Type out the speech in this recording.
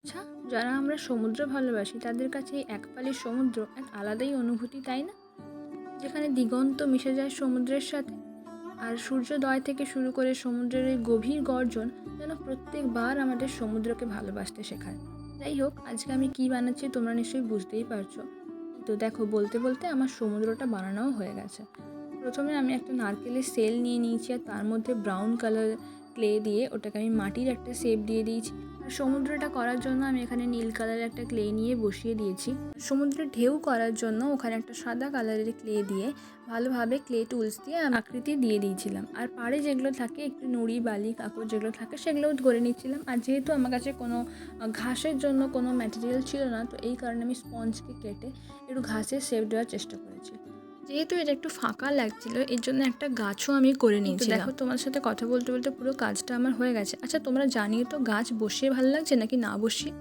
আচ্ছা, যারা আমরা সমুদ্র ভালোবাসি তাদের কাছে এই একপালি সমুদ্র এক আলাদাই অনুভূতি, তাই না? যেখানে দিগন্ত মিশে যায় সমুদ্রের সাথে, আর সূর্যোদয় থেকে শুরু করে সমুদ্রের এই গভীর গর্জন যেন প্রত্যেকবার আমাদের সমুদ্রকে ভালোবাসতে শেখায়। যাই হোক, আজকে আমি কি বানাচ্ছি তোমরা নিশ্চয়ই বুঝতেই পারছো। তো দেখো, বলতে বলতে আমার সমুদ্রটা বানানোও হয়ে গেছে। প্রথমে আমি একটা নারকেলের সেল নিয়ে নিয়েছি, আর তার মধ্যে ব্রাউন কালার ক্লে দিয়ে ওটাকে আমি মাটির একটা শেপ দিয়ে দিয়েছি। আর সমুদ্রটা করার জন্য আমি এখানে নীল কালারের একটা ক্লে নিয়ে বসিয়ে দিয়েছি। সমুদ্রের ঢেউ করার জন্য ওখানে একটা সাদা কালারের ক্লে দিয়ে ভালোভাবে ক্লে টুলস দিয়ে আমি আকৃতি দিয়ে দিয়েছিলাম। আর পাড়ে যেগুলো থাকে একটু নুড়ি বালি কাঁকড় যেগুলো থাকে সেগুলোও ধরে নিচ্ছিলাম। আর যেহেতু আমার কাছে কোনো ঘাসের জন্য কোনো ম্যাটেরিয়াল ছিল না, তো এই কারণে আমি স্পঞ্জকে কেটে একটু ঘাসের শেপ দেওয়ার চেষ্টা করেছি। যেহেতু এটা একটু ফাঁকা লাগছিল, এর জন্য একটা গাছও আমি করে নিয়েছি। দেখো, তোমার সাথে কথা বলতে বলতে পুরো কাজটা আমার হয়ে গেছে। আচ্ছা, তোমরা জানিয়ে তো গাছ বসিয়ে ভালো লাগছে নাকি না বসিয়ে?